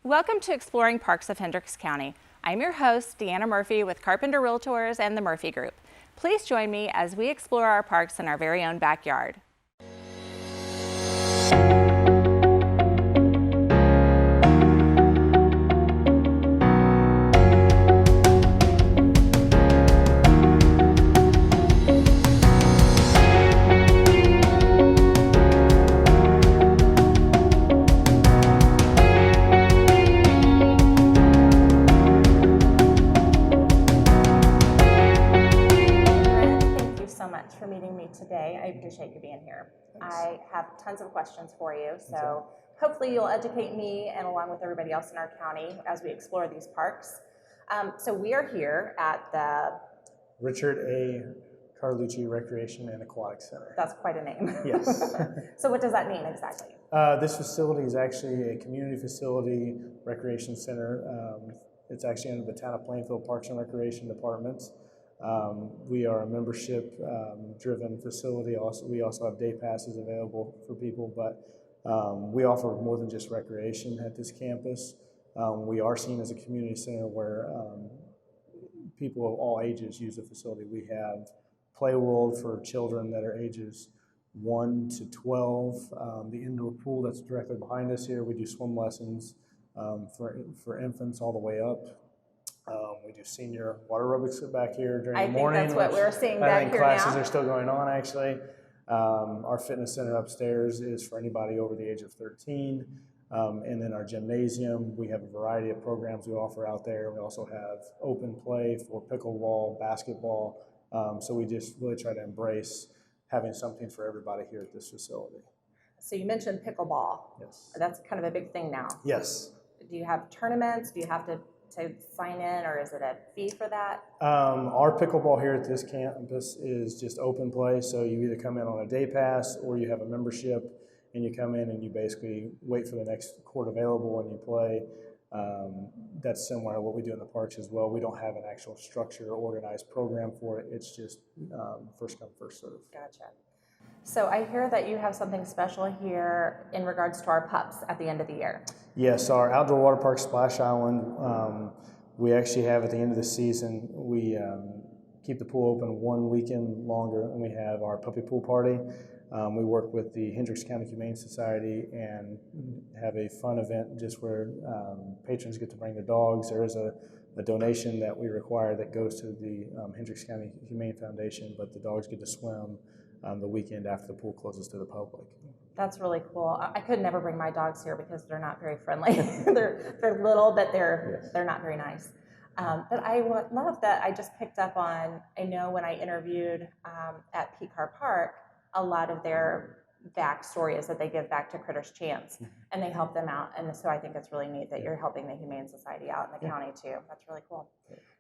Welcome to Exploring Parks of Hendricks County. I'm your host, DeAnna Murphy with Carpenter Realtors and the Murphy Group. Please join me as we explore our parks in our very own backyard. For meeting me today. I appreciate you being here. Thanks. I have tons of questions for you, so hopefully you'll educate me and along with everybody else in our county as we explore these parks. So we are here at the Richard A. Carlucci Recreation and Aquatic Center. That's quite a name. Yes. So what does that mean exactly? This facility is actually a community facility recreation center. It's actually under the town of Plainfield Parks and Recreation departments. We are a membership driven facility. We also have day passes available for people, but we offer more than just recreation at this campus. We are seen as a community center where people of all ages use the facility. We have Play World for children that are ages 1 to 12. The indoor pool that's directly behind us here. We do swim lessons for infants all the way up. We do senior water aerobics back here during the morning. I think that's what we're seeing back here now. Classes are still going on, actually. Our fitness center upstairs is for anybody over the age of 13. And then our gymnasium, we have a variety of programs we offer out there. We also have open play for pickleball, basketball. So we just really try to embrace having something for everybody here at this facility. So you mentioned pickleball. Yes. That's kind of a big thing now. Yes. Do you have tournaments? Do you have to sign in, or is it a fee for that? Our pickleball here at this campus is just open play, so you either come in on a day pass or you have a membership and you come in and you basically wait for the next court available and you play. That's similar to what we do in the parks as well. We don't have an actual structure or organized program for it. It's just first come, first serve. Gotcha. So I hear that you have something special here in regards to our pups at the end of the year. Yes, our outdoor water park Splash Island, we actually have at the end of the season, we keep the pool open one weekend longer, and we have our puppy pool party. We work with the Hendricks County Humane Society and have a fun event just where patrons get to bring their dogs. There is a donation that we require that goes to the Hendricks County Humane Foundation, but the dogs get to swim the weekend after the pool closes to the public. That's really cool. I could never bring my dogs here because they're not very friendly. they're little, but they're not very nice. But I love that I just picked up on, I know when I interviewed at Pickle Park, a lot of their backstory is that they give back to Critters Chance and they help them out. And so I think it's really neat that you're helping the Humane Society out in the county too. That's really cool.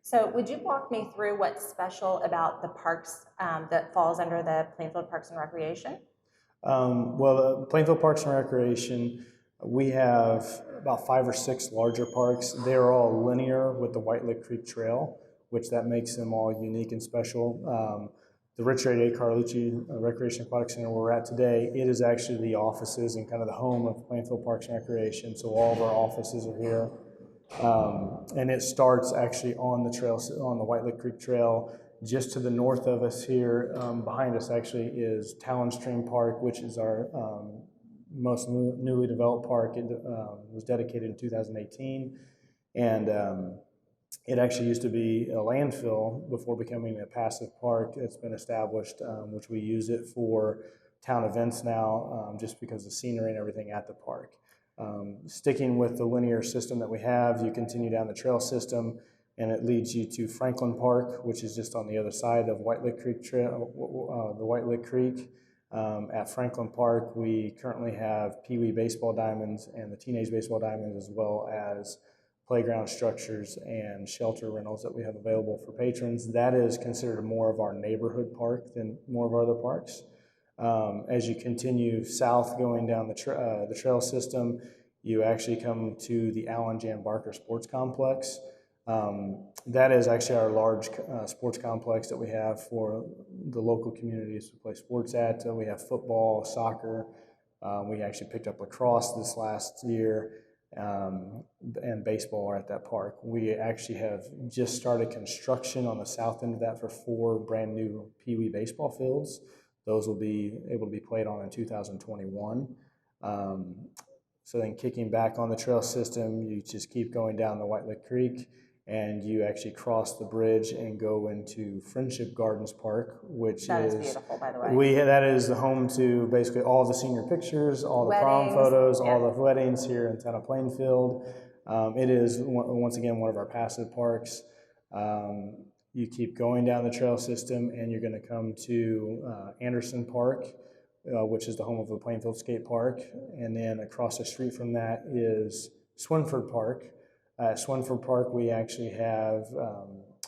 So would you walk me through what's special about the parks that falls under the Plainfield Parks and Recreation? Well, the Plainfield Parks and Recreation, we have about 5 or 6 larger parks. They're all linear with the White Lick Creek Trail, which that makes them all unique and special. The Richard A. Carlucci Recreation Aquatic Center where we're at today, it is actually the offices and kind of the home of Plainfield Parks and Recreation, so all of our offices are here. And it starts actually on the trail, on the White Lick Creek Trail. Just to the north of us here, behind us actually, is Talon Stream Park, which is our most newly developed park. It was dedicated in 2018, and it actually used to be a landfill before becoming a passive park. It's been established, which we use it for town events now, just because of the scenery and everything at the park. Sticking with the linear system that we have, you continue down the trail system, and it leads you to Franklin Park, which is just on the other side of White Lick Creek Trail, the White Lick Creek. At Franklin Park, we currently have Pee Wee baseball diamonds and the teenage baseball diamonds, as well as playground structures and shelter rentals that we have available for patrons. That is considered more of our neighborhood park than more of our other parks. As you continue south going down the trail system, you actually come to the Allen Jan Barker Sports Complex. That is actually our large sports complex that we have for the local communities to play sports at. We have football, soccer. We actually picked up lacrosse this last year. and baseball are at that park. We actually have just started construction on the south end of that for 4 brand new Pee Wee baseball fields. Those will be able to be played on in 2021. So then kicking back on the trail system, you just keep going down the White Lick Creek, and you actually cross the bridge and go into Friendship Gardens Park, which That is beautiful, by the way. that is the home to basically all the senior pictures, all the prom Weddings, photos, yeah. all the weddings here in town of Plainfield. It is once again one of our passive parks. You keep going down the trail system, and you're going to come to Anderson Park, which is the home of the Plainfield Skate Park, and then across the street from that is Swinford Park. At Swinford Park, we actually have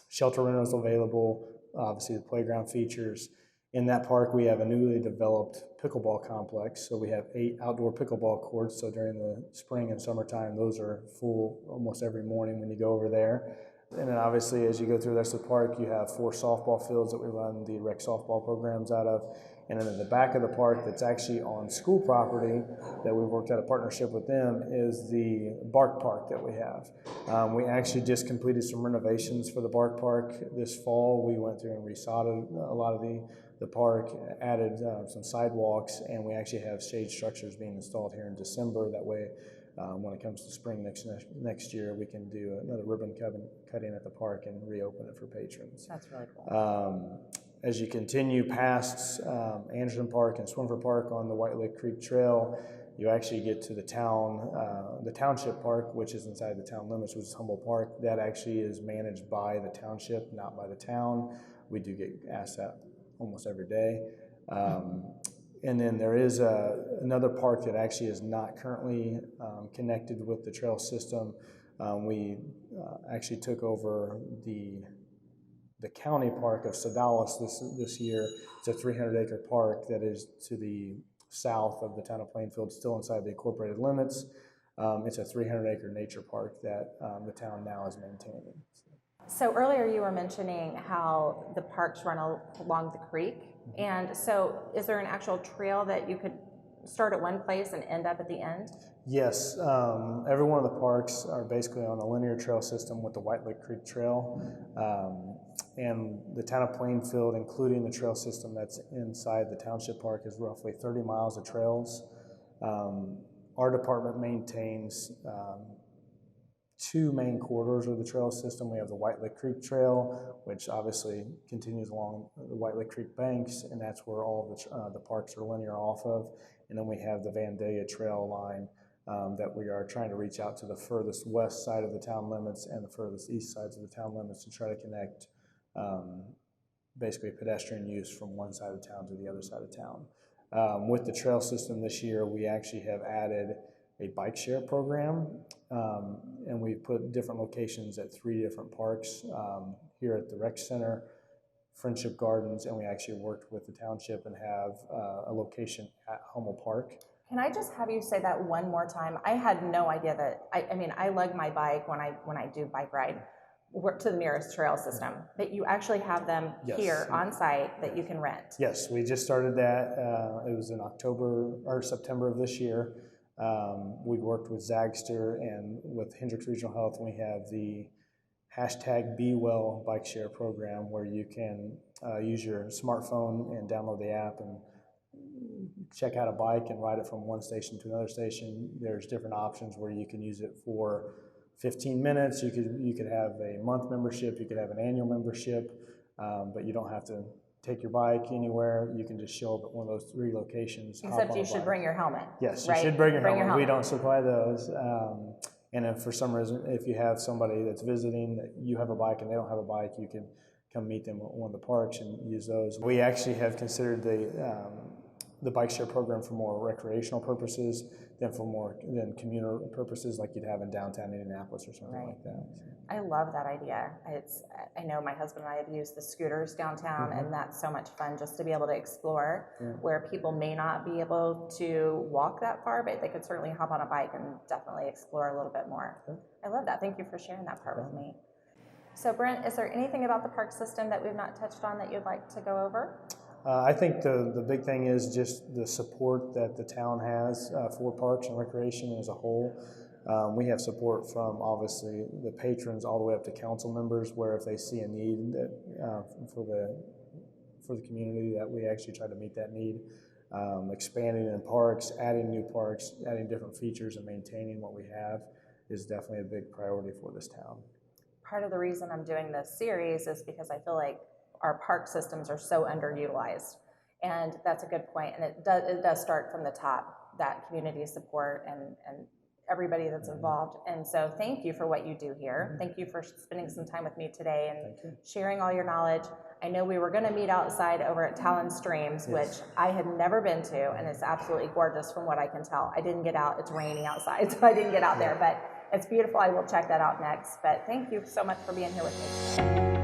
shelter rentals available, obviously the playground features. In that park, we have a newly developed pickleball complex. So we have 8 outdoor pickleball courts. So during the spring and summertime, those are full almost every morning when you go over there. And then obviously, as you go through the rest of the park, you have 4 softball fields that we run the rec softball programs out of. And then in the back of the park that's actually on school property that we've worked out a partnership with them is the Bark Park that we have. We actually just completed some renovations for the Bark Park this fall. We went through and resodded a lot of the park, added some sidewalks, and we actually have shade structures being installed here in December. That way, when it comes to spring next year, we can do another ribbon cutting at the park and reopen it for patrons. That's really cool. As you continue past Anderson Park and Swinford Park on the White Lick Creek Trail, you actually get to the Township Park, which is inside the town limits, which is Humboldt Park. That actually is managed by the township, not by the town. We do get asked that almost every day. And then there is another park that actually is not currently connected with the trail system. We actually took over the county park of Sedalis this year. It's a 300-acre park that is to the south of the town of Plainfield, still inside the incorporated limits. It's a 300-acre nature park that the town now is maintaining. So earlier you were mentioning how the parks run along the creek. And so is there an actual trail that you could start at one place and end up at the end? Yes, every one of the parks are basically on a linear trail system with the White Lick Creek Trail. And the town of Plainfield, including the trail system that's inside the township park, is roughly 30 miles of trails. Our department maintains 2 main corridors of the trail system. We have the White Lick Creek Trail, which obviously continues along the White Lick Creek banks, and that's where all the parks are linear off of. And then we have the Vandalia Trail line that we are trying to reach out to the furthest west side of the town limits and the furthest east sides of the town limits to try to connect basically pedestrian use from one side of town to the other side of town. With the trail system this year, we actually have added a bike share program, and we've put different locations at 3 different parks here at the rec center, Friendship Gardens, and we actually worked with the township and have a location at Humboldt Park. Can I just have you say that one more time? I had no idea that, I lug my bike when I do bike ride to the nearest trail system, but you actually have them here on site that you can rent. Yes, we just started that. It was in October or September of this year. We worked with Zagster and with Hendrick Regional Health, and we have the #BeWell bike share program where you can use your smartphone and download the app and check out a bike and ride it from one station to another station. There's different options where you can use it for 15 minutes. You could have a month membership, you could have an annual membership, but you don't have to take your bike anywhere. You can just show up at one of those 3 locations. Except you should bring your helmet. Yes, right? You should bring your helmet. We don't supply those. And if for some reason, if you have somebody that's visiting, that you have a bike and they don't have a bike, you can come meet them at one of the parks and use those. We actually have considered the bike share program for more recreational purposes than commuter purposes like you'd have in downtown Indianapolis or something like that. I love that idea. I know my husband and I have used the scooters downtown, and that's so much fun just to be able to explore where people may not be able to walk that far, but they could certainly hop on a bike and definitely explore a little bit more. I love that. Thank you for sharing that part with me. So Brent, is there anything about the park system that we've not touched on that you'd like to go over? I think the big thing is just the support that the town has for parks and recreation as a whole. We have support from obviously the patrons all the way up to council members, where if they see a need that, for the community, that we actually try to meet that need. Expanding in parks, adding new parks, adding different features, and maintaining what we have is definitely a big priority for this town. Part of the reason I'm doing this series is because I feel like our park systems are so underutilized. And that's a good point. And it does start from the top, that community support and everybody that's involved. And so thank you for what you do here. Thank you for spending some time with me today and sharing all your knowledge. I know we were going to meet outside over at Talon Streams, which I had never been to, and it's absolutely gorgeous from what I can tell. I didn't get out. It's raining outside, so I didn't get out there, but it's beautiful. I will check that out next. But thank you so much for being here with me.